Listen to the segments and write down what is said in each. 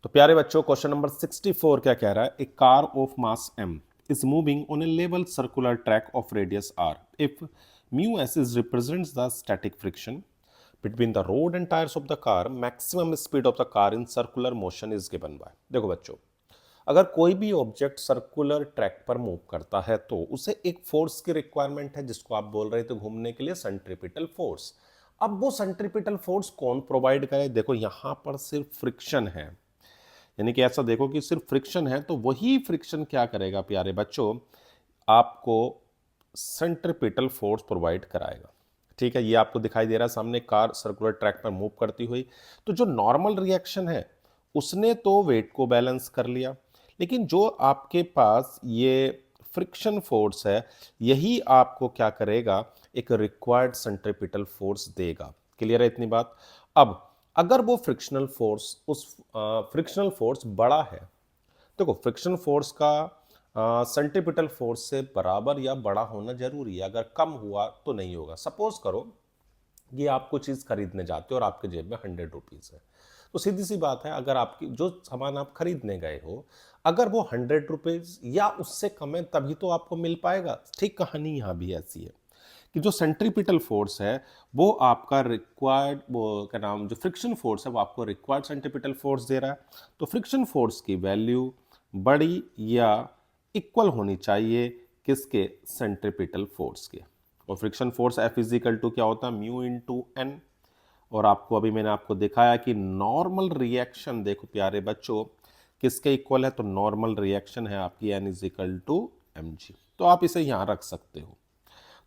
तो प्यारे बच्चों क्वेश्चन नंबर 64 क्या कह रहा है। A car of mass m is moving on a level circular track of radius r if mu s is represents the static friction between the road and tires of the car, maximum speed of the car in circular motion is given by। देखो बच्चों, अगर कोई भी object circular track पर move करता है तो उसे एक फोर्स की रिक्वायरमेंट है, जिसको आप बोल रहे थे घूमने के लिए सेंट्रीपिटल फोर्स। अब वो सेंट्रीपिटल फोर्स कौन प्रोवाइड करे? देखो यहां पर सिर्फ फ्रिक्शन है, यानी कि ऐसा देखो कि सिर्फ फ्रिक्शन है, तो वही फ्रिक्शन क्या करेगा प्यारे बच्चों, आपको सेंट्रीपिटल फोर्स प्रोवाइड कराएगा। ठीक है, ये आपको दिखाई दे रहा है सामने, कार सर्कुलर ट्रैक पर मूव करती हुई। तो जो नॉर्मल रिएक्शन है उसने तो वेट को बैलेंस कर लिया, लेकिन जो आपके पास ये फ्रिक्शन फोर्स है यही आपको क्या करेगा, एक रिक्वायर्ड सेंट्रीपिटल फोर्स देगा। क्लियर है इतनी बात? अब अगर वो फ्रिक्शनल फोर्स फ्रिक्शनल फोर्स बड़ा है, देखो फ्रिक्शन फोर्स का सेंट्रीपिटल फोर्स से बराबर या बड़ा होना जरूरी है, अगर कम हुआ तो नहीं होगा। सपोज करो ये आप कोई चीज़ खरीदने जाते हो और आपके जेब में 100 रुपीज़ है, तो सीधी सी बात है, अगर आपकी जो सामान आप खरीदने गए हो अगर वो 100 रुपीज़ या उससे कम है तभी तो आपको मिल पाएगा। ठीक कहानी यहाँ भी ऐसी है कि जो सेंट्रीपिटल फोर्स है वो आपका रिक्वायर्ड, वो क्या नाम, जो फ्रिक्शन फोर्स है वो आपको रिक्वायर्ड सेंट्रीपिटल फोर्स दे रहा है। तो फ्रिक्शन फोर्स की वैल्यू बड़ी या इक्वल होनी चाहिए किसके? सेंट्रीपिटल फोर्स के। और friction force F equal to क्या होता है? Mu into N. और आपको अभी मैंने आपको दिखाया कि नॉर्मल रिएक्शन देखो प्यारे बच्चों किसके इक्वल है, तो नॉर्मल रिएक्शन है आपकी N equal to M G. तो आप इसे यहां रख सकते हो,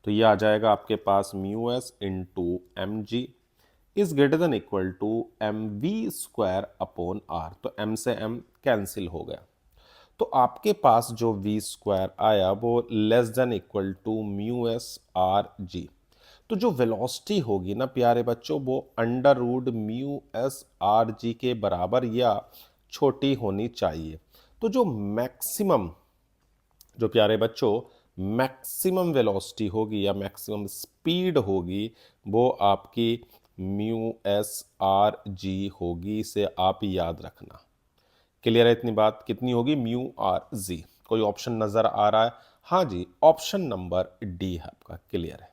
तो ये आ जाएगा आपके पास mu s into m ji is greater than equal to M we square upon r. तो एम से एम कैंसिल हो गया, तो आपके पास जो वी स्क्वायर आया वो less than equal to mu S R G. तो जो वेलोसिटी होगी ना प्यारे बच्चों वो under root mu S R G के बराबर या छोटी होनी चाहिए। तो जो मैक्सिमम, जो प्यारे बच्चों मैक्सिमम वेलोसिटी होगी या मैक्सिमम स्पीड होगी वो आपकी म्यू एस आर जी होगी, इसे आप याद रखना। क्लियर है इतनी बात? कितनी होगी? Mu R G. कोई ऑप्शन नजर आ रहा है? हाँ जी, ऑप्शन नंबर डी है आपका। क्लियर है,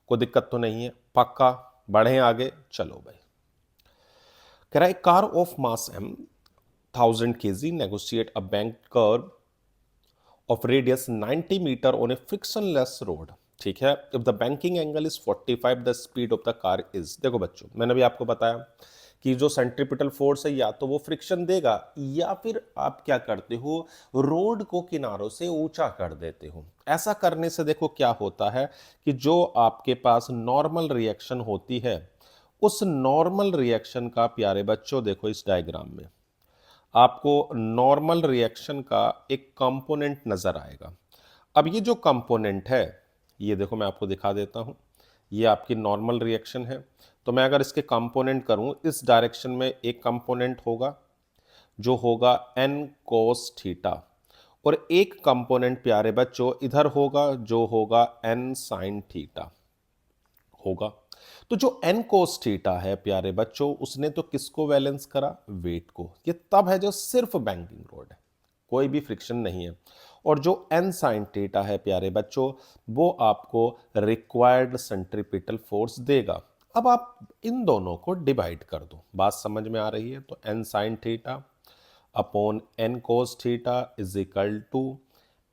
कोई दिक्कत तो नहीं है? पक्का? बढ़े आगे, चलो भाई। कह रहा है car of mass M 1000 kg negotiate a bank curve of radius 90 meter on a frictionless road। ठीक है, if the banking angle is 45 the speed of the car is। देखो बच्चों, मैंने भी आपको बताया कि जो सेंट्रीपिटल फोर्स है या तो वो फ्रिक्शन देगा या फिर आप क्या करते हो, रोड को किनारों से ऊंचा कर देते हो। ऐसा करने से देखो क्या होता है कि जो आपके पास नॉर्मल रिएक्शन होती है उस नॉर्मल रिएक्शन का प्यारे बच्चों देखो इस डायग्राम में आपको नॉर्मल रिएक्शन का एक कंपोनेंट नजर आएगा। अब ये जो कंपोनेंट है ये देखो मैं आपको दिखा देता हूं, ये आपकी नॉर्मल रिएक्शन है। तो मैं अगर इसके कंपोनेंट करूं, इस डायरेक्शन में एक कंपोनेंट होगा जो होगा n कोस थीटा, और एक कंपोनेंट प्यारे बच्चों इधर होगा जो होगा n साइन थीटा होगा। तो जो n कोस थीटा है प्यारे बच्चों उसने तो किसको बैलेंस करा? वेट को। ये तब है जो सिर्फ बैंकिंग रोड है, कोई भी फ्रिक्शन नहीं है। और जो n साइन थीटा है प्यारे बच्चों वो आपको रिक्वायर्ड सेंट्रीपिटल फोर्स देगा। अब आप इन दोनों को डिवाइड कर दो, बात समझ में आ रही है? तो n sine theta upon n cos theta is equal to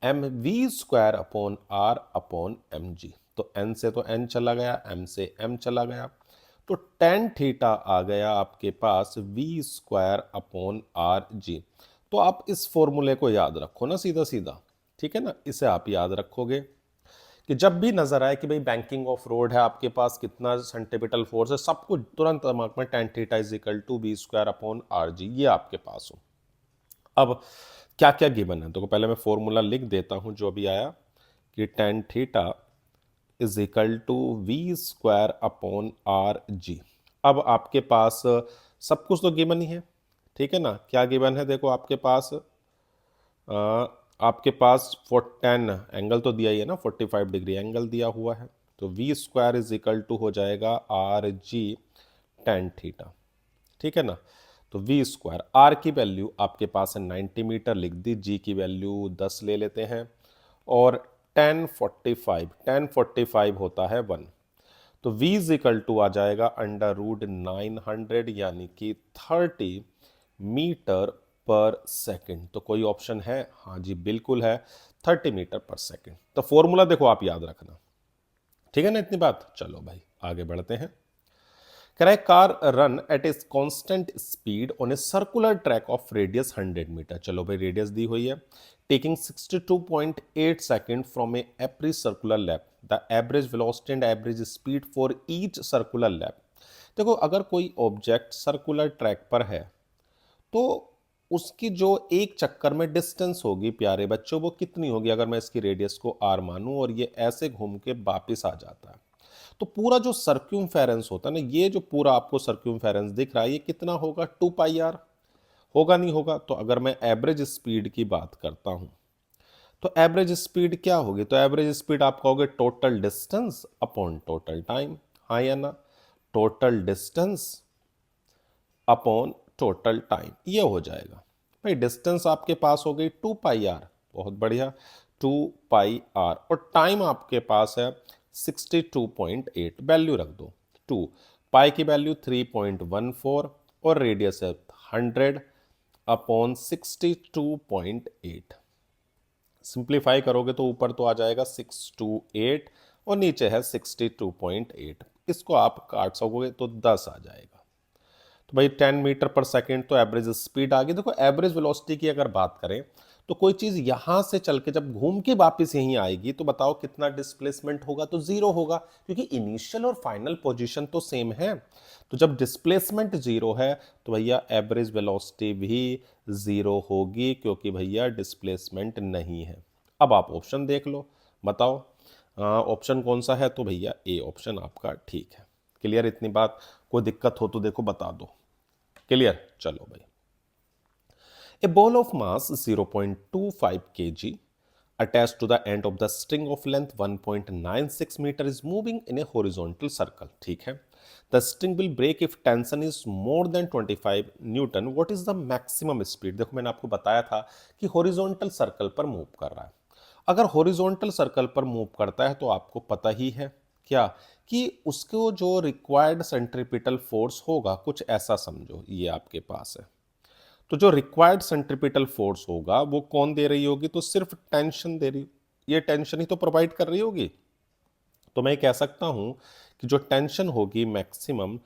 M we square upon R upon M G. तो n से तो n चला गया, m से m चला गया, तो टेन थीटा आ गया आपके पास v square upon R G. तो आप इस फॉर्मूले को याद रखो ना, सीधा सीधा। ठीक है ना, इसे आप याद रखोगे कि जब भी नजर आए कि भाई बैंकिंग ऑफ रोड है, आपके पास कितना सेंट्रीपिटल फोर्स है, सब कुछ तुरंत दिमाग में tan theta is equal to V square upon R G, ये आपके पास हो। अब क्या क्या गिवन है, तो पहले मैं फॉर्मूला लिख देता हूं जो अभी आया कि tan theta is equal to V square upon R G. अब आपके पास सब कुछ तो गिवन ही है, ठीक है ना? क्या गिवन है? देखो आपके पास आपके पास फॉर टेन एंगल तो दिया ही है ना, 45 डिग्री एंगल दिया हुआ है। तो V square is equal to हो जाएगा आर जी टेन थीटा। ठीक है ना? तो वी स्क्वायर, आर की वैल्यू आपके पास है 90 मीटर लिख दी, जी की वैल्यू 10 ले लेते हैं और 1045 होता है 1। तो v इज इक्वल टू आ जाएगा √900 यानी कि 30 मीटर पर सेकंड। तो कोई ऑप्शन है? हाँ जी बिल्कुल है, 30 मीटर पर सेकंड। तो फॉर्मूला देखो आप याद रखना, ठीक है ना इतनी बात। चलो भाई आगे बढ़ते हैं। कह रहा है car run at a constant speed on a circular track of radius 100 metre. चलो भाई रेडियस दी हुई है, taking 62.8 second from a every circular lap, the average velocity and average speed for each circular lap. देखो अगर कोई object circular track पर है तो उसकी जो एक चक्कर में डिस्टेंस होगी प्यारे बच्चों वो कितनी होगी, अगर मैं इसकी रेडियस को r मानूं और ये ऐसे घूम के वापिस आ जाता है तो पूरा जो सर्क्यूमफेरेंस होता है ना, ये जो पूरा आपको सर्क्यूमफेरेंस दिख रहा है ये कितना होगा, 2πr होगा नहीं होगा। तो अगर मैं एवरेज स्पीड की बात करता हूं तो एवरेज स्पीड क्या होगी, तो एवरेज स्पीड आप कहोगे total distance upon total time, हाँ या ना, total distance upon total time, ये हो जाएगा भाई। डिस्टेंस आपके पास हो गई 2πr, बहुत बढ़िया, 2πr और टाइम आपके पास है 62.8, वैल्यू रख दो 2, पाई की वैल्यू 3.14 और रेडियस है 100 अपॉन 62.8। सिंप्लीफाई करोगे तो ऊपर तो आ जाएगा 628 और नीचे है 62.8, इसको आप काट सकोगे तो 10 आ जाएगा। तो भाई 10 मीटर पर सेकेंड तो एवरेज स्पीड आ गई। देखो एवरेज वेलोसिटी की अगर बात करें तो कोई चीज यहां से चल के जब घूम के वापस यहीं आएगी तो बताओ कितना डिस्प्लेसमेंट होगा, तो जीरो होगा क्योंकि इनिशियल और फाइनल पोजीशन तो सेम है। तो जब डिस्प्लेसमेंट जीरो है तो भैया एवरेज वेलोसिटी भी जीरो होगी क्योंकि भैया डिस्प्लेसमेंट नहीं है। अब आप ऑप्शन देख लो, बताओ ऑप्शन कौन सा है, तो भैया ए ऑप्शन आपका ठीक है। क्लियर इतनी बात, कोई दिक्कत हो तो देखो बता दो। क्लियर, चलो भाई। A ball of mass 0.25 kg attached to the end of the string of length 1.96 meter is moving in a horizontal circle, ठीक है। The string will break if tension is more than 25 Newton. What is the maximum speed? देखो मैंने आपको बताया था कि horizontal circle पर move कर रहा है। अगर हॉरिजॉन्टल सर्कल पर मूव करता है तो आपको पता ही है क्या कि उसको जो रिक्वायर्ड सेंट्रीपिटल फोर्स होगा कुछ ऐसा समझो, ये आपके पास है। तो जो रिक्वायर्ड सेंट्रीपिटल फोर्स होगा वो कौन दे रही होगी, तो सिर्फ टेंशन दे रही, ये टेंशन ही तो प्रोवाइड कर रही होगी। तो मैं कह सकता हूं कि जो टेंशन होगी मैक्सिमम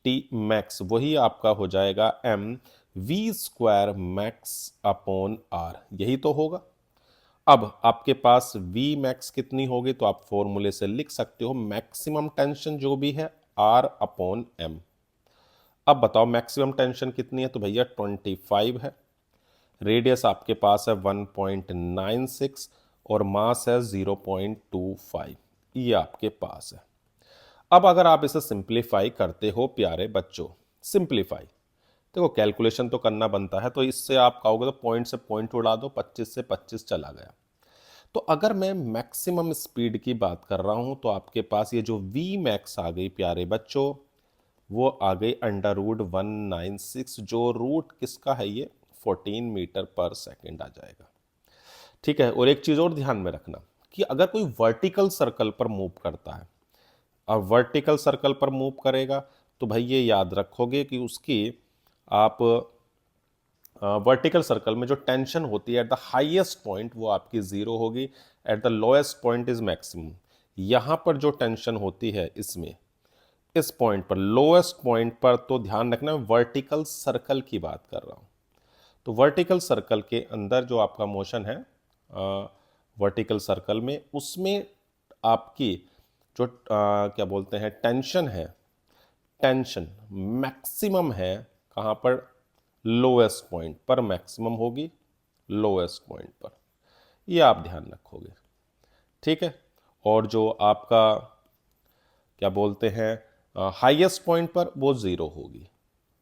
टी मैक्स वही आपका हो जाएगा M we square max upon R, यही तो होगा। अब आपके पास V मैक्स कितनी होगी, तो आप फॉर्मूले से लिख सकते हो मैक्सिमम टेंशन जो भी है R अपॉन M। अब बताओ मैक्सिमम टेंशन कितनी है, तो भैया 25 है, रेडियस आपके पास है 1.96 और मास है 0.25, ये आपके पास है। अब अगर आप इसे सिंप्लीफाई करते हो प्यारे बच्चों, सिंप्लीफाई देखो कैलकुलेशन तो करना बनता है, तो इससे आप कहोगे तो पॉइंट से पॉइंट उड़ा दो, 25 से 25 चला गया। तो अगर मैं मैक्सिमम स्पीड की बात कर रहा हूं तो आपके पास ये जो V मैक्स आ गई प्यारे बच्चों, वो आ गई √196, जो रूट किसका है ये 14 मीटर पर सेकेंड आ जाएगा, ठीक है। और एक चीज और ध्यान में रखना कि अगर कोई वर्टिकल सर्कल पर मूव करता है और वर्टिकल सर्कल पर मूव करेगा तो भाई ये याद रखोगे कि उसकी आप वर्टिकल सर्कल में जो टेंशन होती है एट द हाईएस्ट पॉइंट वो आपकी जीरो होगी, at the lowest point is maximum. यहां पर जो टेंशन होती है इसमें इस पॉइंट पर लोएस्ट पॉइंट पर, तो ध्यान रखना वर्टिकल सर्कल की बात कर रहा हूं। तो वर्टिकल सर्कल के अंदर जो आपका मोशन है वर्टिकल सर्कल में, उसमें आपकी जो क्या बोलते हैं टेंशन है, टेंशन मैक्सिमम है कहां पर, लोएस्ट पॉइंट पर मैक्सिमम होगी, लोएस्ट पॉइंट पर, ये आप ध्यान रखोगे, ठीक है। और जो आपका क्या बोलते हैं हाईएस्ट पॉइंट पर वो जीरो होगी,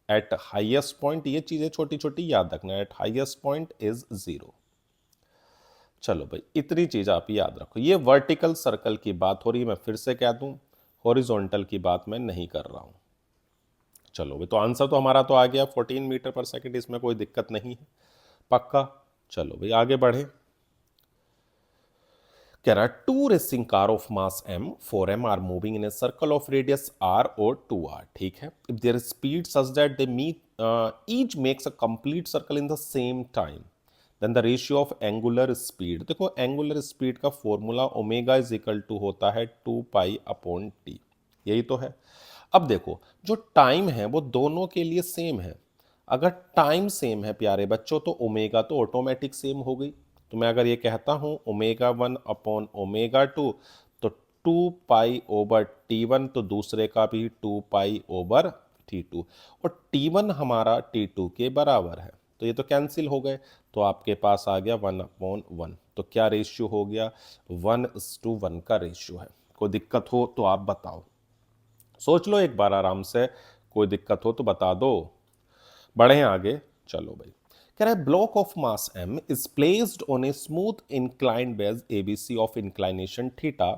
एट हाईएस्ट पॉइंट, ये चीजें छोटी छोटी याद रखना, eight highest point is zero. चलो भाई इतनी चीज आप याद रखो, ये वर्टिकल सर्कल की बात हो रही है, मैं फिर से कह दूं हॉरिजॉन्टल की बात मैं नहीं कर रहा हूं। चलो भाई, तो आंसर तो हमारा तो आ गया 14 मीटर पर सेकेंड, इसमें कोई दिक्कत नहीं है, पक्का। चलो भाई आगे बढ़े। कह रहा है two racing car of mass m 4m are moving in a circle of radius r और 2r, ठीक है। If their speed such that they meet each makes a complete circle in the same time, then the ratio of angular speed, देखो angular speed का formula omega is equal to होता है 2 pi upon T, यही तो है। अब देखो जो टाइम है वो दोनों के लिए सेम है, अगर टाइम सेम है प्यारे बच्चों तो ओमेगा तो ऑटोमेटिक सेम हो गई। तो मैं अगर ये कहता हूं ओमेगा 1 अपॉन ओमेगा 2, तो 2 पाई ओवर T1, तो दूसरे का भी 2 पाई ओवर T2, और T1 हमारा T2 के बराबर है, तो ये तो कैंसिल हो गए, तो आपके पास आ गया 1/1। तो क्या रेशियो हो गया, 1:1 का रेशियो है। कोई दिक्कत हो तो आप बताओ, सोच लो एक बार आराम से, कोई दिक्कत हो तो बता दो। बढ़े आगे, चलो भाई। कह रहा है block of mass m is placed on a smooth inclined base ABC of inclination theta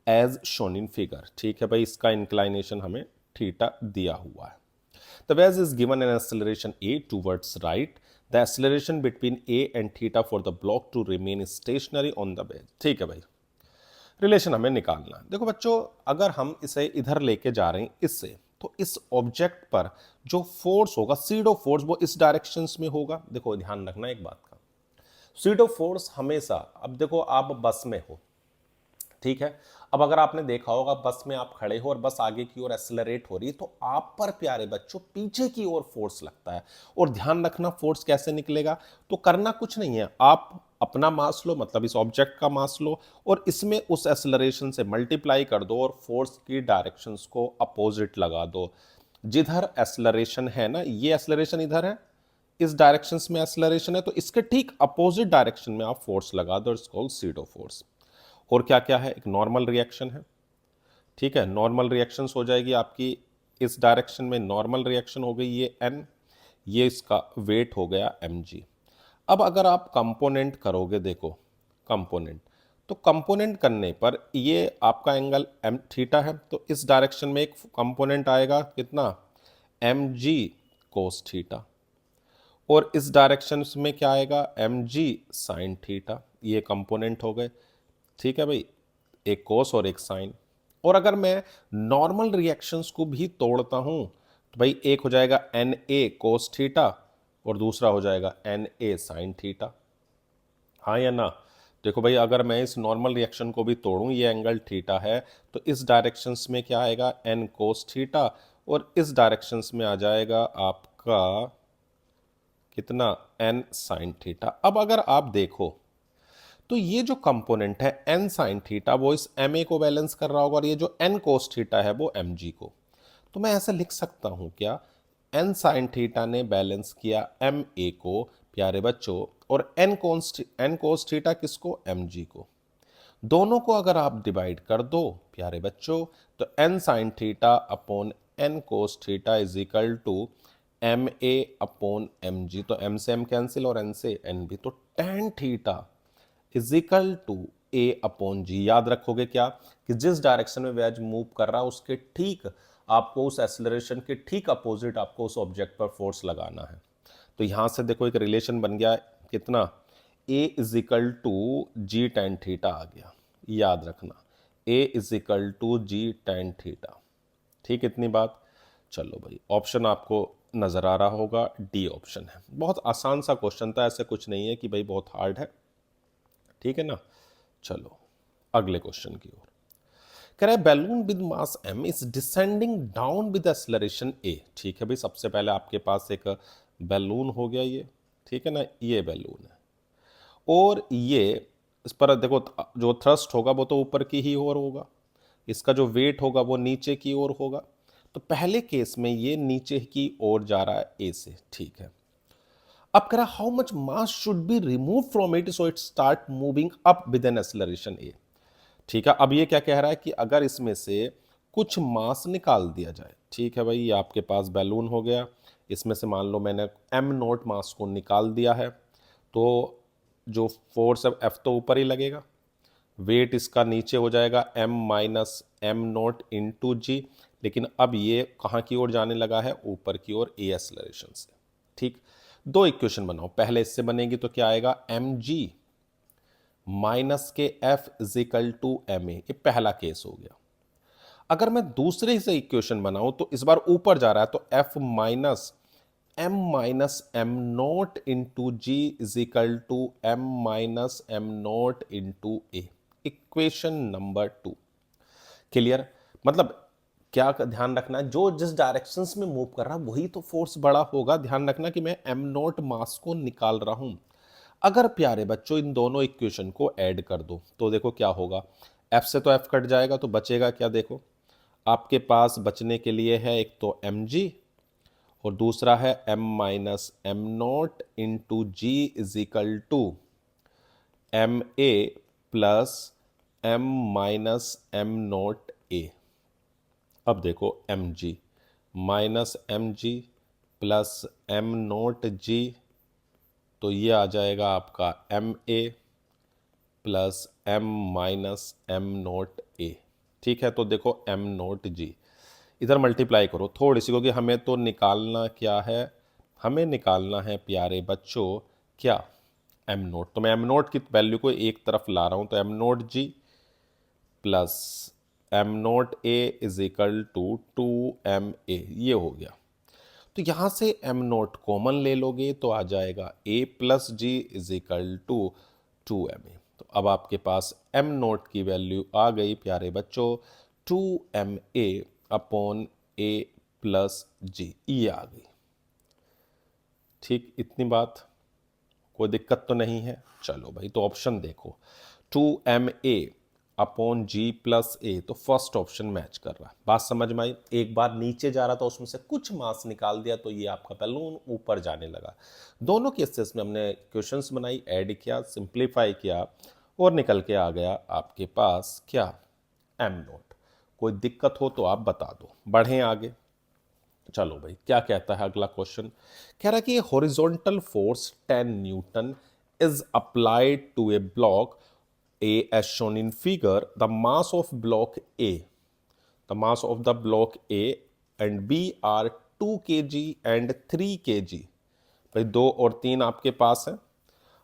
as shown in figure, ठीक है भाई, इसका इंक्लाइनेशन हमें थीटा दिया हुआ है। The base is given an acceleration a towards right. The acceleration between a and theta for the block to remain stationary on the base, ठीक है भाई। रिलेशन हमें निकालना है। देखो बच्चों, अगर हम इसे इधर लेके जा रहे हैं इससे, तो इस ऑब्जेक्ट पर जो फोर्स होगा, सीडो फोर्स, वो इस डायरेक्शंस में होगा। देखो ध्यान रखना एक बात का, सीडो फोर्स हमेशा, अब देखो आप बस में हो, ठीक है। अब अगर आपने देखा होगा बस में आप खड़े हो और बस आगे की ओर एक्सेलरेट हो रही है, तो आप पर प्यारे बच्चों पीछे की ओर फोर्स लगता है। और ध्यान रखना फोर्स कैसे निकलेगा, तो करना कुछ नहीं है, आप अपना मास लो, मतलब इस ऑब्जेक्ट का मास लो, और इसमें उस एक्सेलरेशन से मल्टीप्लाई कर दो और फोर्स की डायरेक्शंस को अपोजिट लगा दो। जिधर एक्सेलरेशन है ना, ये एक्सेलरेशन इधर है, इस डायरेक्शंस में एक्सेलरेशन है, तो इसके ठीक अपोजिट डायरेक्शन में आप फोर्स लगा दो, इट्स कॉल्ड सीडो फोर्स। और क्या क्या है, एक नॉर्मल रिएक्शन है, ठीक है, नॉर्मल रिएक्शंस हो जाएगी आपकी इस डायरेक्शन में, नॉर्मल रिएक्शन हो गई ये n, ये इसका वेट हो गया mg। अब अगर आप कंपोनेंट करोगे, देखो कंपोनेंट, तो कंपोनेंट करने पर ये आपका एंगल m थीटा है, तो इस डायरेक्शन में एक कंपोनेंट आएगा कितना, mg कोस थीटा, और इस डायरेक्शन में क्या आएगा, mg साइन थीटा, ये कंपोनेंट हो गए, ठीक है भाई, एक कोस और एक साइन। और अगर मैं नॉर्मल रिएक्शंस को भी तोड़ता हूं, तो भाई एक हो जाएगा एन ए कोस थीटा और दूसरा हो जाएगा एन ए साइन थीटा, हाँ या ना। देखो भाई, अगर मैं इस नॉर्मल रिएक्शन को भी तोड़ूं, ये एंगल थीटा है, तो इस डायरेक्शंस में क्या आएगा, एन कोस थीटा, और इस डायरेक्शंस में आ जाएगा आपका कितना, एन साइन थीटा। अब अगर आप देखो तो ये जो कंपोनेंट है एन साइन थीटा, वो इस एम ए को बैलेंस कर रहा होगा, और ये जो एन कोस थीटा है वो एम जी को। तो मैं ऐसे लिख सकता हूं क्या, एन साइन थीटा ने बैलेंस किया एम ए को प्यारे बच्चों, और एन कोस थीटा किसको, एम जी को। दोनों को अगर आप डिवाइड कर दो प्यारे बच्चों, तो n sine theta upon N cos theta is equal to M A upon M G, तो एम से एम कैंसिल और एन से एन भी, तो tan theta is equal to a upon g. याद रखोगे क्या, कि जिस डायरेक्शन में वेज मूव कर रहा है उसके ठीक आपको, उस एक्सेलरेशन के ठीक अपोजिट आपको उस ऑब्जेक्ट पर फोर्स लगाना है। तो यहां से देखो एक रिलेशन बन गया कितना, a is equal to g tan theta आ गया, याद रखना, a is equal to g tan theta, ठीक, इतनी बात। चलो भाई, ऑप्शन आपको नजर आ रहा होगा, डी ऑप्शन है। बहुत आसान सा क्वेश्चन था, ऐसे कुछ नहीं है कि भाई बहुत हार्ड है, ठीक है ना। चलो अगले क्वेश्चन की ओर। कह रहा है balloon with mass m is descending down with acceleration a, ठीक है भाई, सबसे पहले आपके पास एक बैलून हो गया ये, ठीक है ना, ये बैलून है, और ये इस पर देखो जो थ्रस्ट होगा वो तो ऊपर की ही ओर होगा, इसका जो वेट होगा वो नीचे की ओर होगा। तो पहले केस में ये नीचे की ओर जा रहा है ए से, ठीक है। अब कह रहा how much mass should be remove from it so it start moving up with an acceleration a, ठीक है। अब ये क्या कह रहा है कि अगर इसमें से कुछ मास निकाल दिया जाए, ठीक है भाई, ये आपके पास बैलून हो गया, इसमें से मान लो मैंने एम नोट मास को निकाल दिया है, तो जो फोर्स है एफ तो ऊपर ही लगेगा, वेट इसका नीचे हो जाएगा m minus M naught into g, लेकिन अब ये कहाँ की ओर जाने लगा है, ऊपर की ओर, ए एक्सेलरेशन से। ठीक, दो इक्वेशन बनाओ, पहले इससे बनेगी तो क्या आएगा, M ji minus K F equal to M A, ये पहला केस हो गया। अगर मैं दूसरे से इक्वेशन बनाऊं तो इस बार ऊपर जा रहा है, तो F minus M naught into ji is equal to M minus M naught into A, equation number 2। Clear? मतलब क्या ध्यान रखना है, जो जिस डायरेक्शंस में मूव कर रहा है वही तो फोर्स बड़ा होगा। ध्यान रखना कि मैं एम नोट मास को निकाल रहा हूं। अगर प्यारे बच्चों इन दोनों इक्वेशन को ऐड कर दो तो देखो क्या होगा, एफ से तो एफ कट जाएगा, तो बचेगा क्या, देखो आपके पास बचने के लिए है एक तो एम जी और दूसरा है m minus M naught into ji is equal to M a plus m minus M naught a. अब देखो एम जी minus M g plus M naught g, तो ये आ जाएगा आपका m a plus m minus M naught a. ठीक है, तो देखो एम नोट जी इधर मल्टीप्लाई करो थोड़ी सी, क्योंकि हमें तो निकालना क्या है, हमें निकालना है प्यारे बच्चों क्या, एम नोट। तो मैं एम नोट की वैल्यू को एक तरफ ला रहा हूं, तो M naught G plus M naught A is equal to 2 ma, ये हो गया। तो यहां से एम नोट कॉमन ले लोगे तो आ जाएगा a plus g is equal to 2 ma। तो अब आपके पास एम नोट की वैल्यू आ गई प्यारे बच्चों 2 ma upon a plus g, ये आ गई। ठीक, इतनी बात, कोई दिक्कत तो नहीं है। चलो भाई, तो ऑप्शन देखो 2 ma अपॉन जी प्लस ए, तो फर्स्ट ऑप्शन मैच कर रहा है। बात समझ में आई? एक बार नीचे जा रहा था उसमें से कुछ मास निकाल दिया तो ये आपका बैलून ऊपर जाने लगा। दोनों केसेस में हमने क्वेश्चंस बनाई, ऐड किया, सिंप्लीफाई किया और निकल के आ गया आपके पास क्या, एम नोट। कोई दिक्कत हो तो आप बता दो, बढ़ें आगे। चलो भाई, क्या कहता है अगला क्वेश्चन, कह रहा है कि horizontal force 10 newton is applied to a block A as shown in figure. The mass of block A, the mass of the block A and B are 2 kg and 3 kg। भाई 2 और 3 आपके पास है।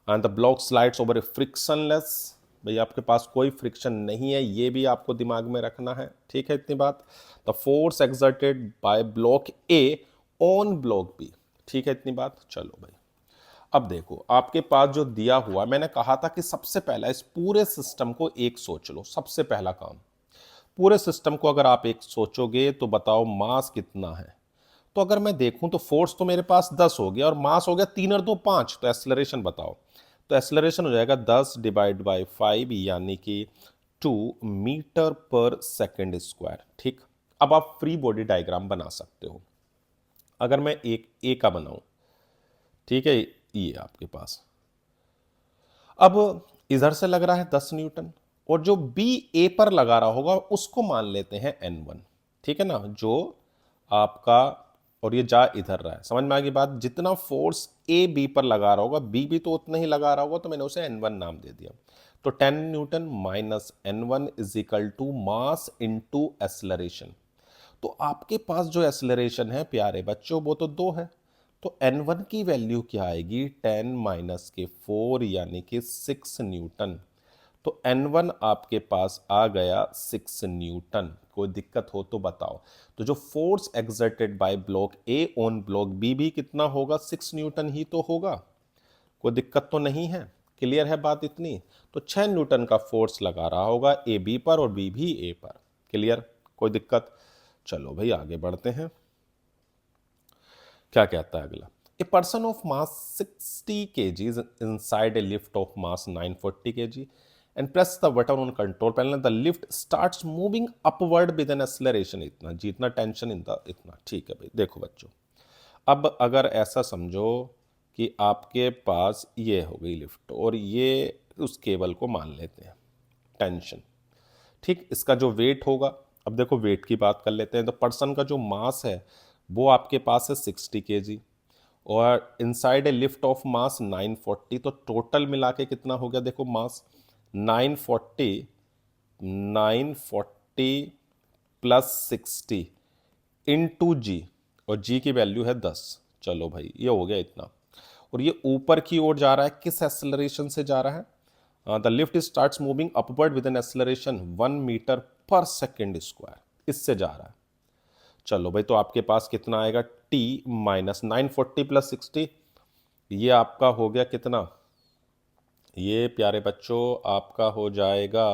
And the block slides over A frictionless, भाई आपके पास कोई friction नहीं है, ये भी आपको दिमाग में रखना है। ठीक है, इतनी बात। The force exerted by block A on block B, ठीक है, इतनी बात। चलो भाई, अब देखो आपके पास जो दिया हुआ, मैंने कहा था कि सबसे पहला इस पूरे सिस्टम को एक सोच लो, सबसे पहला काम। पूरे सिस्टम को अगर आप एक सोचोगे तो बताओ मास कितना है। तो अगर मैं देखूं तो फोर्स तो मेरे पास 10 हो गया और मास हो गया 3 और 2 5, तो एक्सेलरेशन बताओ। तो एक्सेलरेशन हो जाएगा 10 डिवाइड बाई 5 यानी कि 2 मीटर पर सेकेंड स्क्वायर। ठीक, अब आप फ्री बॉडी डायग्राम बना सकते हो। अगर मैं एक ए का बनाऊं, ठीक है, ये आपके पास अब इधर से लग रहा है 10 न्यूटन और जो बी ए पर लगा रहा होगा उसको मान लेते हैं N1। ठीक है ना, जो आपका, और ये जा इधर रहा है, समझ में आ गई बात। जितना फोर्स ए बी पर लगा रहा होगा बी भी तो उतना ही लगा रहा होगा, तो मैंने उसे N1 नाम दे दिया। तो 10 newton minus N1 is equal to mass into acceleration. तो आपके पास जो एक्सेलरेशन है प्यारे बच्चों वो तो 2 है, तो N1 की वैल्यू क्या आएगी, 10 माइनस के 4 यानी कि 6 न्यूटन। तो N1 आपके पास आ गया 6 न्यूटन। कोई दिक्कत हो तो बताओ। तो जो force exerted by block A on block B भी कितना होगा, 6 न्यूटन ही तो होगा। कोई दिक्कत तो नहीं है, क्लियर है बात इतनी। तो 6 न्यूटन का फोर्स लगा रहा होगा ए बी पर और बी भी ए पर। क्लियर, कोई दिक्कत। चलो भाई आगे बढ़ते हैं, क्या कहता है अगला। A person of mass 60 kg inside a lift of mass 940 kg and press the button on control panel, the lift starts moving upward with an acceleration, इतना जितना टेंशन इतना। ठीक है भाई, देखो बच्चों, अब अगर ऐसा समझो कि आपके पास ये हो गई लिफ्ट और ये उस केबल को मान लेते हैं टेंशन। ठीक, इसका जो वेट होगा, अब देखो वेट की बात कर लेते हैं। तो पर्सन का जो मास है वो आपके पास है 60 kg और inside a lift of mass 940, तो टोटल मिला के कितना हो गया, देखो मास 940 940 प्लस 60 इंटू जी, और जी की वैल्यू है 10। चलो भाई ये हो गया इतना। और ये ऊपर की ओर जा रहा है, किस एक्सेलरेशन से जा रहा है? The lift starts moving upward with an acceleration 1 metre per second square, इससे जा रहा है। चलो भाई, तो आपके पास कितना आएगा? टी माइनस 940 प्लस 60, ये आपका हो गया कितना? ये प्यारे बच्चों आपका हो जाएगा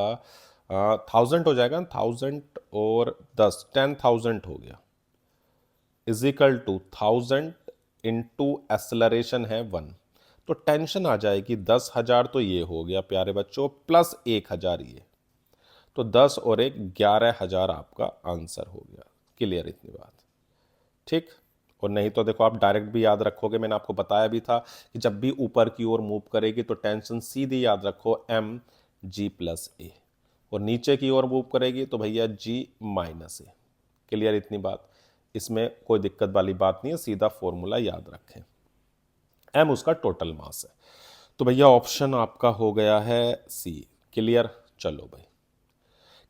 1000 हो जाएगा, 1000 और 10, 10,000 हो गया, इजिकल टू 1000 इंटू एक्सलरेशन है 1। तो टेंशन आ जाएगी 10,000, तो ये हो गया प्यारे बच्चों, प्लस 1,000 ये, तो 10 और 1 11,000 आपका आंसर हो गया। क्लियर इतनी बात? ठीक। और नहीं तो देखो, आप डायरेक्ट भी याद रखोगे, मैंने आपको बताया भी था कि जब भी ऊपर की ओर मूव करेगी तो टेंशन सीधी याद रखो एम जी प्लस ए, और नीचे की ओर मूव करेगी तो भैया जी माइनस ए। क्लियर इतनी बात? इसमें कोई दिक्कत वाली बात नहीं है, सीधा फॉर्मूला याद रखें। एम उसका टोटल मास है, तो भैया ऑप्शन आपका हो गया है सी। क्लियर? चलो भाई,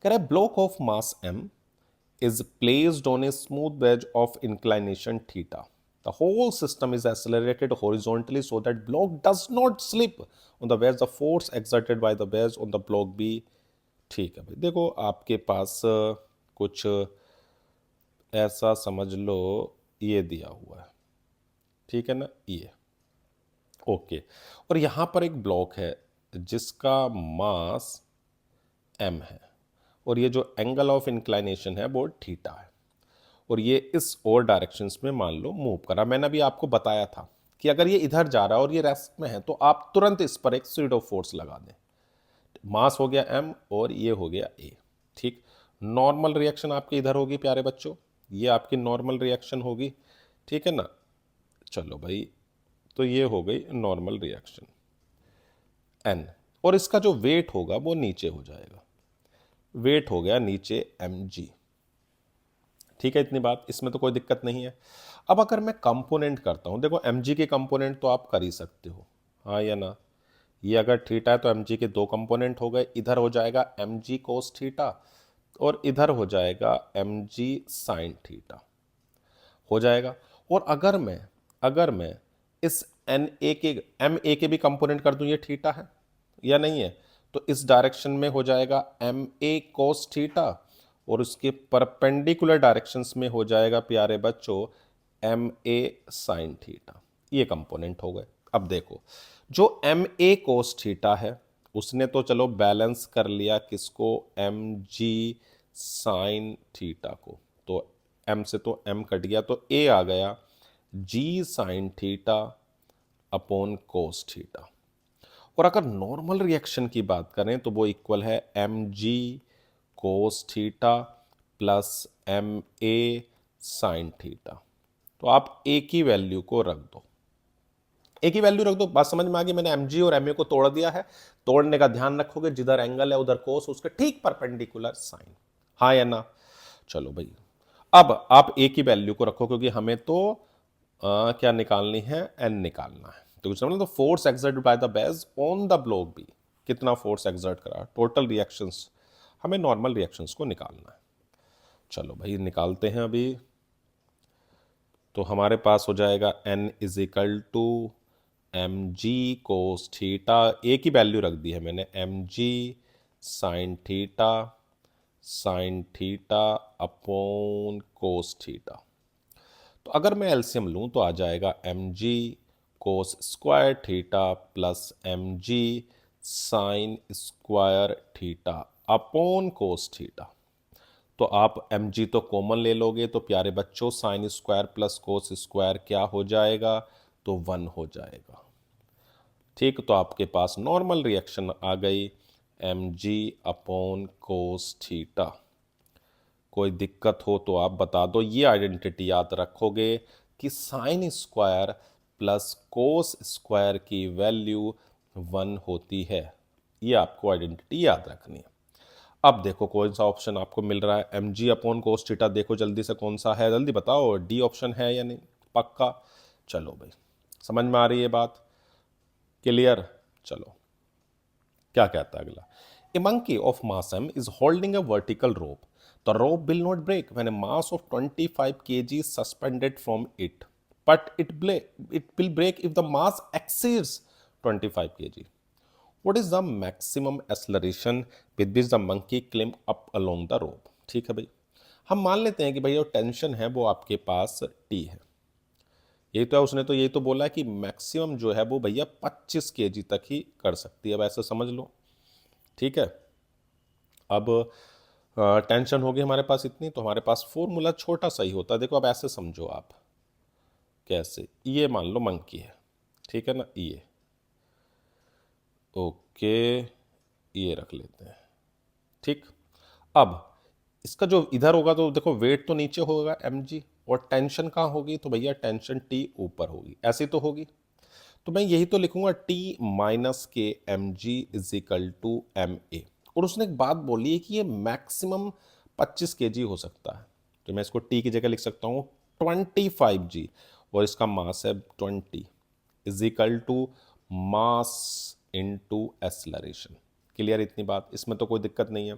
कह रहा है block of mass M is placed on a smooth wedge of inclination theta. The whole system is accelerated horizontally so that block does not slip on the wedge. The force exerted by the wedge on the block B. ठीक है भाई, देखो आपके पास कुछ ऐसा समझ लो, ये दिया हुआ है, ठीक है ना, ये ओके। और यहां पर एक ब्लॉक है जिसका मास m है, और ये जो एंगल ऑफ इंक्लाइनेशन है वो थीटा है, और ये इस और डायरेक्शंस में मान लो मूव करा। मैंने अभी आपको बताया था कि अगर ये इधर जा रहा है और ये रेस्ट में है तो आप तुरंत इस पर एक स्यूडो फोर्स लगा दें। मास हो गया m और ये हो गया a। ठीक। नॉर्मल रिएक्शन आपके इधर होगी प्यारे बच्चों, ये आपकी नॉर्मल रिएक्शन होगी, ठीक है ना। चलो भाई, तो ये हो गई नॉर्मल रिएक्शन n, और इसका जो वेट होगा वो नीचे हो जाएगा, वेट हो गया नीचे mg। ठीक है इतनी बात, इसमें तो कोई दिक्कत नहीं है। अब अगर मैं कंपोनेंट करता हूं, देखो mg के कंपोनेंट तो आप कर ही सकते हो, हाँ या ना। ये अगर थीटा है तो mg के 2 कंपोनेंट हो गए, इधर हो जाएगा mg कोस थीटा और इधर हो जाएगा mg साइन थीटा, हो जाएगा। और अगर मैं इस एन ए के एम ए के भी कंपोनेंट कर दूं, ये थीटा है या नहीं है, तो इस डायरेक्शन में हो जाएगा एम ए कोस थीटा, और उसके परपेंडिकुलर डायरेक्शंस में हो जाएगा प्यारे बच्चों एम ए साइन थीटा। ये कंपोनेंट हो गए। अब देखो, जो एम ए कोस थीटा है उसने तो चलो बैलेंस कर लिया किसको? एम जी साइन थीटा को, तो एम से तो एम कट गया, तो ए आ गया g sine theta upon cos theta. और अगर नॉर्मल रिएक्शन की बात करें तो वो इक्वल है M ji cos theta plus M A sine theta. तो आप ए की वैल्यू को रख दो, ए की वैल्यू रख दो, बात समझ में आ गई। मैंने एम जी और एम ए को तोड़ दिया है, तोड़ने का ध्यान रखोगे, जिधर एंगल है उधर कोस, उसके ठीक परपेंडिकुलर साइन, हाँ या ना। चलो भाई, अब आप ए की वैल्यू को रखो, क्योंकि हमें तो क्या निकालनी है? एन निकालना है। तो समझ लो, force exerted by the base on the block b, कितना फोर्स एक्सर्ट करा, टोटल रिएक्शंस, हमें नॉर्मल रिएक्शंस को निकालना है। चलो भाई निकालते हैं अभी। तो हमारे पास हो जाएगा n is equal to M G cos theta, a की वैल्यू रख दी है मैंने, m g sine theta upon cos theta. तो अगर मैं एलसीएम लूँ तो आ जाएगा एम जी cos square theta plus m g sine square theta upon cos theta. तो आप एम जी तो कॉमन ले लोगे, तो प्यारे बच्चों sine square plus cos square क्या हो जाएगा? तो 1 हो जाएगा। ठीक, तो आपके पास नॉर्मल रिएक्शन आ गई M G upon cos theta. कोई दिक्कत हो तो आप बता दो। ये आइडेंटिटी याद रखोगे कि sine square plus cos square की वैल्यू 1 होती है, ये आपको आइडेंटिटी याद रखनी है। अब देखो कौन सा ऑप्शन आपको मिल रहा है, M G upon cos theta, देखो जल्दी से कौन सा है, जल्दी बताओ, डी ऑप्शन है या नहीं? पक्का? चलो भाई, समझ में आ रही है बात? क्लियर? चलो, क्या कहता है अगला? A monkey of mass m is holding a vertical rope. The rope will not break when a mass of 25 kg is suspended from it, but it will break if the mass exceeds 25 kg. What is the maximum acceleration with which the monkey climb up along the rope? ठीक है भाई, हम मान लेते हैं कि भाई जो टेंशन है वो आपके पास टी है। ये तो है, उसने तो ये तो बोला है कि मैक्सिमम जो है वो भैया 25 केजी तक ही कर सकती है। अब ऐसे समझ लो, ठीक है। अब टेंशन होगी हमारे पास इतनी, तो हमारे पास फॉर्मूला छोटा सा ही होता है। देखो अब ऐसे समझो आप, कैसे, ये मान लो मंकी है, ठीक है ना, ये ओके, ये रख लेते हैं, ठीक। अब इसका जो इधर होगा तो देखो वेट तो नीचे होगा mg, और टेंशन कहाँ होगी, तो भैया टेंशन t ऊपर होगी, ऐसी तो होगी। तो मैं यही तो लिखूंगा t minus K M ji is equal to M A. और उसने एक बात बोली है कि ये मैक्सिमम 25 केजी हो सकता है, तो मैं इसको t की जगह लिख सकता हूँ 25g, और इसका मास है 20 is equal to mass into acceleration. Clear इतनी बात, इसमें तो कोई दिक्कत नहीं है।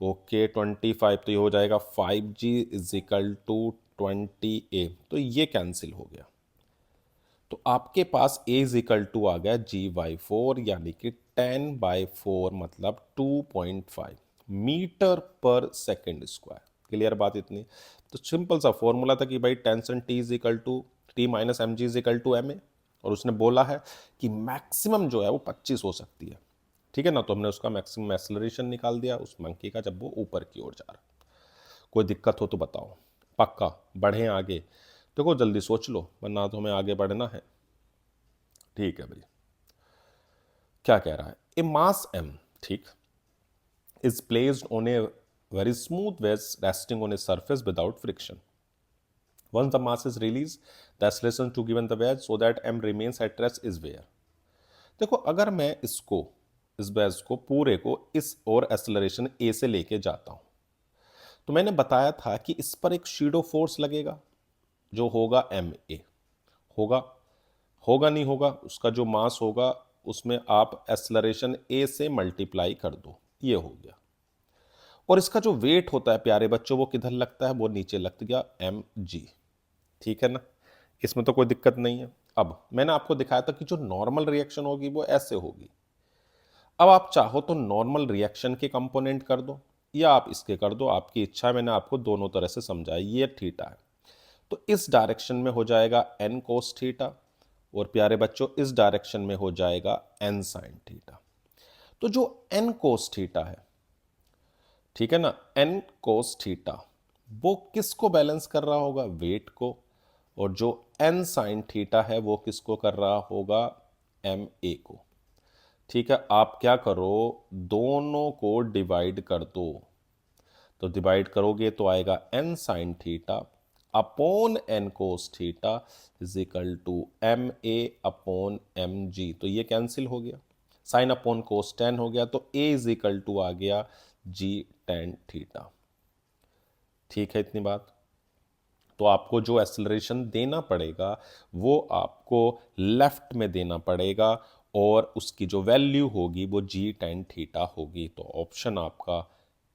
ओके 25, तो ये हो जाएगा 5g is equal to 20a, तो ये कैंसिल हो गया। तो आपके पास a इज इक्वल टू आ गया g/4, यानी कि 10/4 मतलब 2.5 metre per second square. Clear बात इतनी, तो सिंपल सा फॉर्मूला था कि भाई tension t is equal to T minus M G is equal to M A, और उसने बोला है कि मैक्सिमम जो है वो 25 हो सकती है, ठीक है ना। तो हमने उसका मैक्सिमम एक्सेलरेशन निकाल दिया उस मंकी का, जब वो ऊपर की ओर जा रहा। कोई दिक्कत हो तो बताओ, पक्का बढ़े आगे। देखो जल्दी सोच लो, वरना तो हमें आगे बढ़ना है। ठीक है भाई, क्या कह रहा है, ए मास एम, ठीक, is placed on a very smooth wedge resting on a surface without friction. Once the mass is released, the acceleration to given the wedge so that m remains at rest is where। देखो अगर मैं इसको, इस veg को पूरे को इस और एक्सेलरेशन a से लेके जाता हूं, तो मैंने बताया था कि इस पर एक शीडो फोर्स लगेगा जो होगा एम ए। होगा, होगा नहीं होगा, उसका जो मास होगा उसमें आप एक्सेलरेशन ए से मल्टीप्लाई कर दो, ये हो गया। और इसका जो वेट होता है प्यारे बच्चों, वो किधर लगता है, वो नीचे लग गया एम जी, ठीक है ना, इसमें तो कोई दिक्कत नहीं है। अब मैंने आपको दिखाया था कि जो नॉर्मल रिएक्शन होगी वो ऐसे होगी। अब आप चाहो तो नॉर्मल रिएक्शन के कंपोनेंट कर दो, या आप इसके कर दो, आपकी इच्छा है। मैंने आपको दोनों तरह से समझाया। ये थीटा है, तो इस डायरेक्शन में हो जाएगा एन कोस थीटा, और प्यारे बच्चों इस डायरेक्शन में हो जाएगा एन साइन थीटा। तो जो एन कोस थीटा है, ठीक है ना, एन कोस थीटा, वो किसको बैलेंस कर रहा होगा, वेट को। और जो एन साइन थीटा है वो किसको कर रहा होगा, एम ए को। ठीक है, आप क्या करो, दोनों को डिवाइड कर दो। तो डिवाइड करोगे तो आएगा N sine theta upon N cos theta is equal to M A upon M G. तो ये कैंसिल हो गया, साइन अपॉन कोस टेन हो गया, तो ए इज इक्वल टू आ गया जी टेन थीटा। ठीक है इतनी बात। तो आपको जो एक्सेलरेशन देना पड़ेगा वो आपको लेफ्ट में देना पड़ेगा, और उसकी जो वैल्यू होगी वो जी टेन थीटा होगी। तो ऑप्शन आपका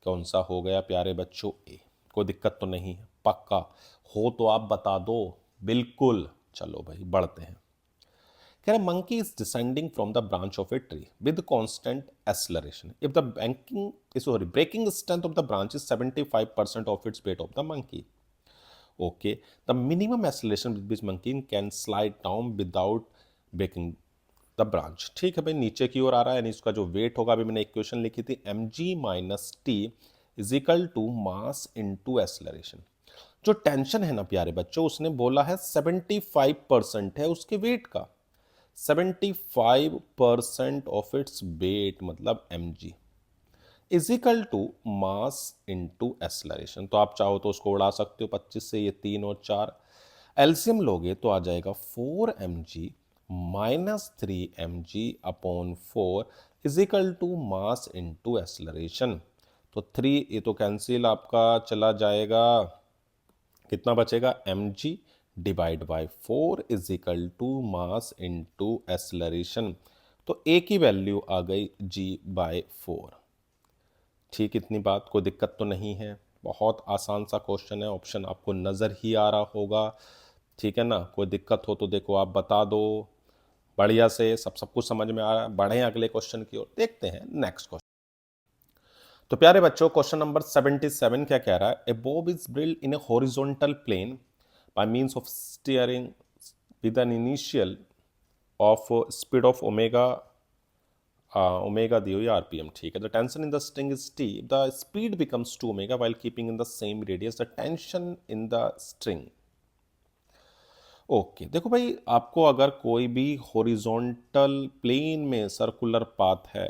कौन सा हो गया प्यारे बच्चों, ए। कोई दिक्कत तो नहीं है, पक्का हो तो आप बता दो। बिल्कुल, चलो भाई बढ़ते हैं। कह रहा monkey is descending from the branch of a tree with constant acceleration if the breaking strength of the branch is 75% of its weight of the monkey. Okay, the minimum acceleration with which monkey can slide down without breaking the branch। ठीक है भाई, नीचे की ओर आ रहा है, यानी इसका जो वेट होगा, अभी मैंने इक्वेशन लिखी थी M ji minus T is equal to mass into acceleration. जो टेंशन है ना प्यारे बच्चों, उसने बोला है 75% है उसके वेट का, 75% ऑफ इट्स वेट मतलब M ji is equal to mass into acceleration. तो आप चाहो तो उसको उड़ा सकते हो 25 से, ये 3 और 4 एलसीएम लोगे तो आ जाएगा 4 M ji minus 3 M G upon 4 is equal to mass into acceleration. तो 3 ये तो कैंसिल आपका चला जाएगा, कितना बचेगा, M G divide by 4 is equal to mass into acceleration. तो ए की वैल्यू आ गई जी बाय 4। ठीक, इतनी बात, कोई दिक्कत तो नहीं है। बहुत आसान सा क्वेश्चन है, ऑप्शन आपको नज़र ही आ रहा होगा, ठीक है ना। कोई दिक्कत हो तो देखो आप बता दो, बढ़िया से सब कुछ समझ में आ रहा है। बढ़े अगले क्वेश्चन की ओर, देखते हैं नेक्स्ट क्वेश्चन। तो प्यारे बच्चों, क्वेश्चन नंबर 77 क्या कह रहा है? A bob is build in a horizontal plane by means of steering with an initial of speed of omega, omega दी हुई आरपीएम, ठीक है। The tension in the string is t, the speed becomes 2 omega while keeping in the same radius, the tension in the string. Okay देखो भाई, आपको अगर कोई भी हॉरिजॉन्टल प्लेन में सर्कुलर पाथ है,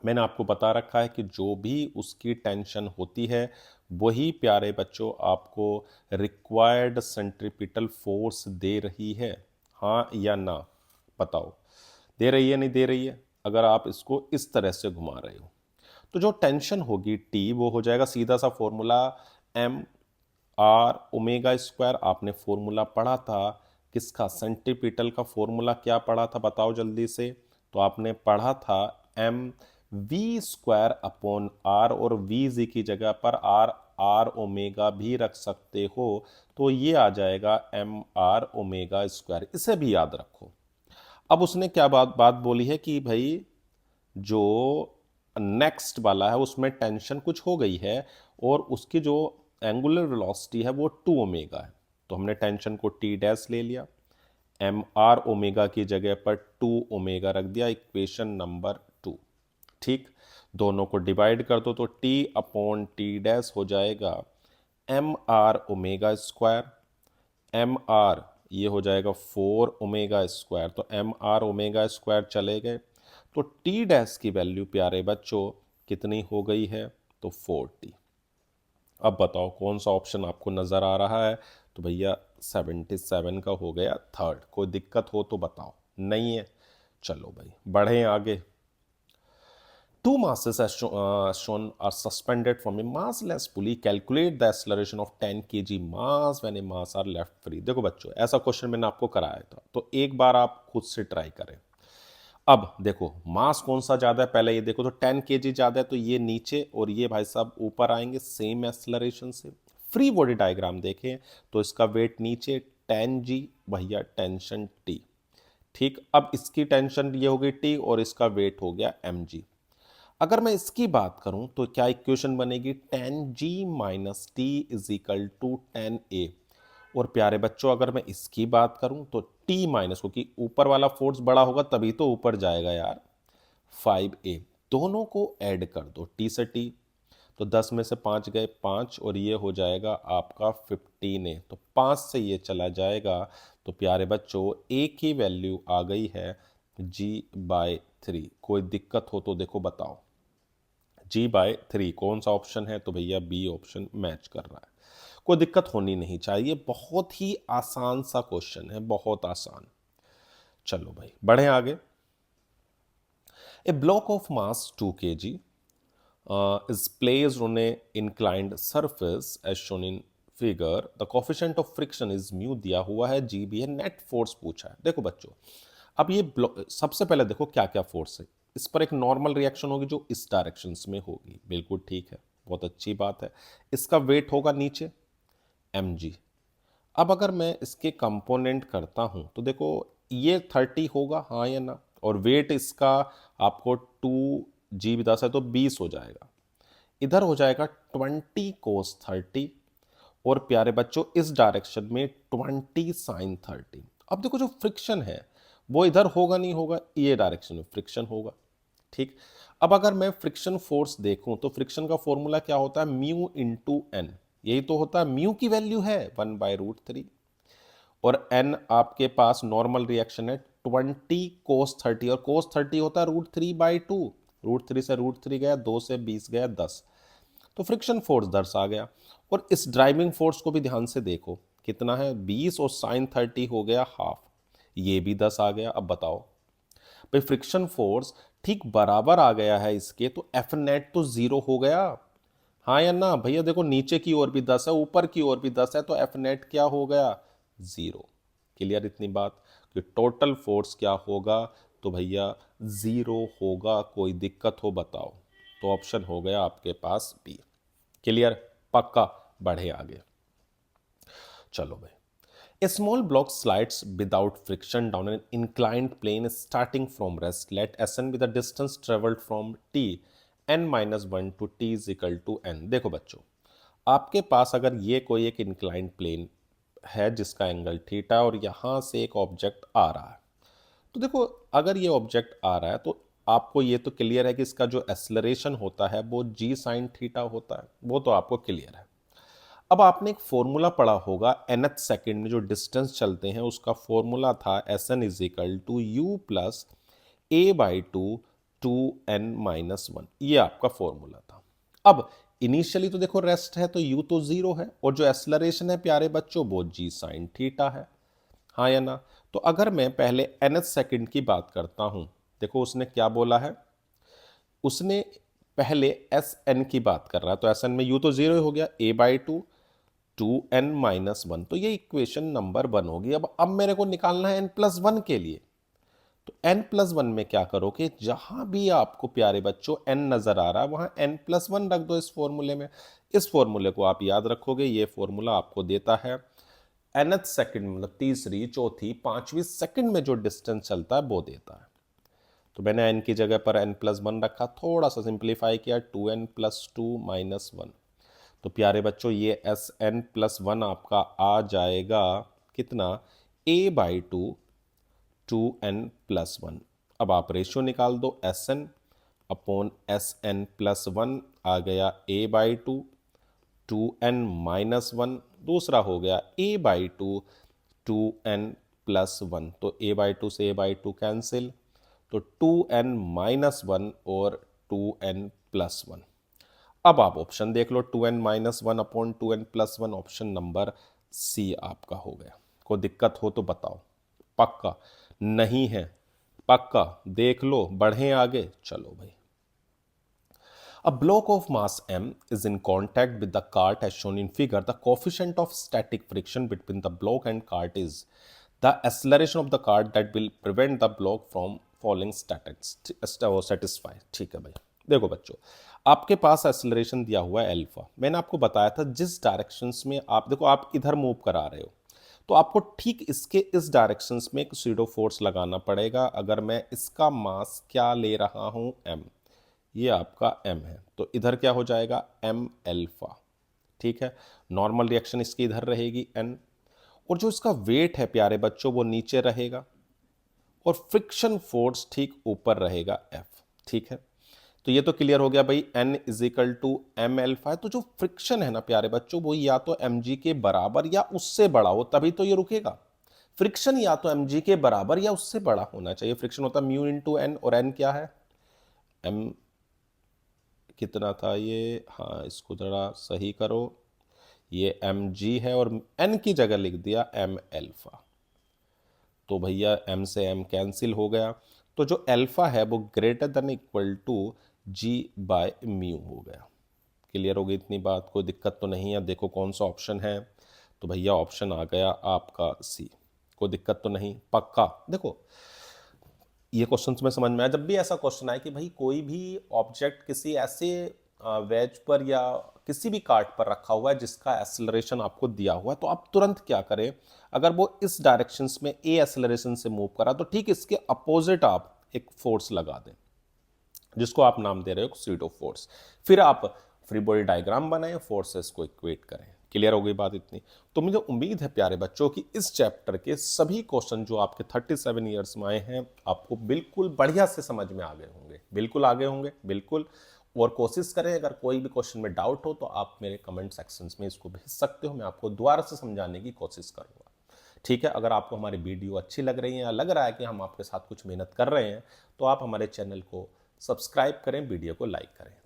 मैंने आपको बता रखा है कि जो भी उसकी टेंशन होती है वही प्यारे बच्चों आपको रिक्वायर्ड सेंट्रीपिटल फोर्स दे रही है, हाँ या ना बताओ, दे रही है नहीं दे रही है? अगर आप इसको इस तरह से घुमा रहे हो तो जो टेंशन होगी टी, वो हो जाएगा सीधा सा formula M R omega square. आपने फॉर्मूला पढ़ा था किसका? सेंट्रीपिटल का फॉर्मूला क्या पढ़ा था बताओ जल्दी से? तो आपने पढ़ा था M we square upon R, और वी जी की जगह पर आर आर ओमेगा भी रख सकते हो, तो ये आ जाएगा एम आर ओमेगा स्क्वायर। इसे भी याद रखो। अब उसने क्या बात बात बोली है कि भाई जो नेक्स्ट वाला है उसमें टेंशन कुछ हो गई है और उसकी जो एंगुलर वेलोसिटी है वो 2 ओमेगा है, तो हमने टेंशन को टी डैश ले लिया, एम आर ओमेगा की जगह पर 2 ओमेगा रख दिया, इक्वेशन नंबर 2, ठीक। दोनों को डिवाइड कर दो तो टी अपॉन टी डैश हो जाएगा M R omega square, M R ये हो जाएगा 4 ओमेगा स्क्वायर, तो एम आर ओमेगा स्क्वायर चले गए, तो टी डैश की वैल्यू प्यारे बच्चों कितनी हो गई है? तो 40। अब बताओ कौन सा ऑप्शन आपको नज़र आ रहा है? तो भैया 77 का हो गया थर्ड। कोई दिक्कत हो तो बताओ, नहीं है? चलो भाई बढ़े आगे। Two masses as shown are suspended from a massless pulley. Calculate the acceleration of 10 kg mass when a mass are left free. देखो बच्चों, ऐसा क्वेश्चन मैंने आपको कराया था, तो एक बार आप खुद से ट्राई करें। अब देखो मास कौन सा ज्यादा है, पहले ये देखो तो 10 kg ज्यादा है, तो ये नीचे और ये भाई साहब ऊपर आएंगे सेम एक्सेलरेशन से। फ्री बॉडी डायग्राम देखें तो इसका वेट नीचे 10g, भैया टेंशन टी, ठीक। अब इसकी टेंशन ये हो गई टी और इसका वेट हो गया mg। अगर मैं इसकी बात करूं तो क्या इक्वेशन बनेगी? 10g minus T is equal to 10a। और प्यारे बच्चों अगर मैं इसकी बात करूं तो t माइनस, क्योंकि ऊपर वाला फोर्स बड़ा होगा तभी तो ऊपर जाएगा यार, 5a। दोनों को ऐड कर दो t से t, तो 10 में से 5 गए 5, और ये हो जाएगा आपका 15a, तो 5 से ये चला जाएगा। तो प्यारे बच्चों a की वैल्यू आ गई है g/3। कोई दिक्कत हो तो देखो बताओ, g/3 कौन सा ऑप्शन है? तो भैया बी ऑप्शन मैच कर रहा है। कोई दिक्कत होनी नहीं चाहिए, बहुत ही आसान सा क्वेश्चन है, बहुत आसान। चलो भाई बढ़े आगे। A block of mass 2 kg is placed on a inclined surface as shown in figure. The coefficient of friction is mu दिया हुआ है, g भी है, नेट फोर्स पूछा है। देखो बच्चों, अब ये सबसे पहले देखो क्या क्या फोर्स है। इस पर एक नॉर्मल रिएक्शन होगी जो इस डायरेक्शन में होगी, बिल्कुल ठीक है, बहुत अच्छी बात है। इसका वेट होगा नीचे mg। अब अगर मैं इसके कंपोनेंट करता हूं तो देखो ये 30 होगा, हाँ या ना, और वेट इसका आपको 2g भी 10 है तो 20 हो जाएगा। इधर हो जाएगा 20 cos 30, और प्यारे बच्चों इस डायरेक्शन में 20 sin 30। अब देखो जो फ्रिक्शन है वो इधर होगा नहीं होगा, ये डायरेक्शन में फ्रिक्शन होगा, ठीक। अब अगर मैं फ्रिक्शन फोर्स देखूं तो फ्रिक्शन का फॉर्मूला क्या होता है? म्यू इंटू एन, यही तो होता है। म्यू की वैल्यू है 1/√3, और एन आपके पास नॉर्मल रिएक्शन है 20 cos 30, और cos 30 होता है √3/2। √3 से √3 गया, 2 से 20 गया 10, तो फ्रिक्शन फोर्स 10 आ गया। और इस ड्राइविंग फोर्स को भी ध्यान से देखो कितना है, 20 और साइन 30 हो गया हाफ, ये भी 10 आ गया। अब बताओ भाई फ्रिक्शन फोर्स ठीक बराबर आ गया है इसके, तो एफ नेट तो 0 हो गया, हाँ या ना भैया? देखो नीचे की ओर भी 10 है, ऊपर की ओर भी 10 है, तो एफ नेट क्या हो गया? 0। क्लियर इतनी बात कि टोटल फोर्स क्या होगा? तो भैया 0 होगा। कोई दिक्कत हो बताओ? तो ऑप्शन हो गया आपके पास बी। क्लियर? पक्का, बढ़े आगे। चलो भाई, a small block slides without friction down an inclined plane starting from rest. Let Sn be the distance traveled from t n minus 1 to t is equal to n। देखो बच्चों, आपके पास अगर ये कोई एक इंक्लाइंड प्लेन है जिसका angle theta और यहाँ से एक ऑब्जेक्ट आ रहा है, तो देखो अगर ये ऑब्जेक्ट आ रहा है तो आपको ये तो क्लियर है कि इसका जो एक्सेलरेशन होता है वो जी साइन थीटा होता है, वो तो आपको क्लियर है। अब आपने एक फॉर्मूला पढ़ा होगा nth सेकंड में जो डिस्टेंस चलते हैं उसका फॉर्मूला था S N is equal to U plus A by two N minus one, ये आपका फॉर्मूला था। अब इनिशियली तो देखो रेस्ट है तो u तो जीरो है और जो एक्सेलरेशन है प्यारे बच्चों वो जी साइन थीटा है, हाँ या ना। तो अगर मैं पहले nth सेकंड की बात करता हूं, देखो उसने क्या बोला है, उसने पहले एस एन की बात कर रहा है, तो एस एन में u तो जीरो हो गया, a by two N minus one, तो ये इक्वेशन नंबर वन होगी। अब मेरे को निकालना है एन प्लस वन के लिए, तो एन प्लस वन में क्या करो कि जहां भी आपको प्यारे बच्चों एन नजर आ रहा है वहां एन प्लस वन रख दो इस फॉर्मूले में। इस फॉर्मूले को आप याद रखोगे, ये फॉर्मूला आपको देता है nth सेकंड मतलब तीसरी चौथी पांचवी सेकंड में जो डिस्टेंस चलता है वो देता है। तो मैंने एन की जगह पर एन प्लस वन रखा, थोड़ा सा सिंप्लीफाई किया, two N plus two minus one. तो प्यारे बच्चों ये एस एन प्लस वन आपका आ जाएगा कितना, a by two N plus one. अब आप रेशियो निकाल दो, s n upon s n plus one आ गया a by two N minus one, दूसरा हो गया a by two N plus one. तो ए बाई टू से ए बाई टू कैंसिल, तो टू एन माइनस वन और टू एन प्लस वन। अब आप ऑप्शन देख लो, two N minus one upon two N plus one, option number C आपका हो गया। कोई दिक्कत हो तो बताओ, पक्का नहीं है, पक्का देख लो, बढ़े आगे। चलो भाई, a block of mass m is in contact with the cart as shown in figure. The coefficient of static friction between the block and cart is the acceleration of the cart that will prevent the block from falling satisfy। ठीक है भाई, देखो बच्चों, आपके पास acceleration दिया हुआ है alpha, मैंने आपको बताया था जिस डायरेक्शंस में आप देखो आप इधर मूव करा रहे हो तो आपको ठीक इसके इस डायरेक्शंस में एक सूडो फोर्स लगाना पड़ेगा। अगर मैं इसका मास क्या ले रहा हूं m, ये आपका m है, तो इधर क्या हो जाएगा m अल्फा, ठीक है। नॉर्मल रिएक्शन इसकी इधर रहेगी n, और जो इसका वेट है प्यारे बच्चों वो नीचे रहेगा और फ्रिक्शन फोर्स ठीक ऊपर रहेगा F, ठीक है। तो ये तो क्लियर हो गया भाई, N is equal to M alpha है, तो जो फ्रिक्शन है ना प्यारे बच्चों वो या तो mg के बराबर या उससे बड़ा हो तभी तो ये रुकेगा। फ्रिक्शन या तो mg के बराबर या उससे बड़ा होना चाहिए। फ्रिक्शन होता है म्यू इंटू एन, और n क्या है, m कितना था ये, हाँ इसको जरा सही करो, ये mg है और n की जगह लिख दिया m एल्फा। तो भैया m से m कैंसिल हो गया, तो जो अल्फा है वो greater than equal to g by mu हो गया। क्लियर हो गई इतनी बात, कोई दिक्कत तो नहीं है। देखो कौन सा ऑप्शन है, तो भैया ऑप्शन आ गया आपका सी, कोई दिक्कत तो नहीं, पक्का। देखो ये क्वेश्चन में समझ में आया, जब भी ऐसा क्वेश्चन आए कि भाई कोई भी ऑब्जेक्ट किसी ऐसे वेज पर या किसी भी कार्ट पर रखा हुआ है जिसका एक्सेलरेशन आपको दिया हुआ है, तो आप तुरंत क्या करें, अगर वो इस डायरेक्शंस में ए एक्सेलरेशन से मूव करा तो ठीक इसके अपोजिट आप एक फोर्स लगा दें जिसको आप नाम दे रहे हो सूडो फोर्स। फिर आप फ्री बॉडी डायग्राम बनाएं, फोर्सेस को इक्वेट करें। क्लियर हो गई बात इतनी। तो मुझे उम्मीद है प्यारे बच्चों कि इस चैप्टर के सभी क्वेश्चन जो आपके 37 ईयर्स में आए हैं आपको बिल्कुल बढ़िया से समझ में आ गए होंगे, बिल्कुल आगे होंगे, बिल्कुल। और कोशिश करें, अगर कोई भी क्वेश्चन में डाउट हो तो आप मेरे कमेंट सेक्शंस में इसको भेज सकते हो, मैं आपको दोबारा से समझाने की कोशिश करूंगा। ठीक है, अगर आपको हमारी वीडियो अच्छी लग रही है या लग रहा है कि हम आपके साथ कुछ मेहनत कर रहे हैं तो आप हमारे चैनल को सब्सक्राइब करें, वीडियो को लाइक करें।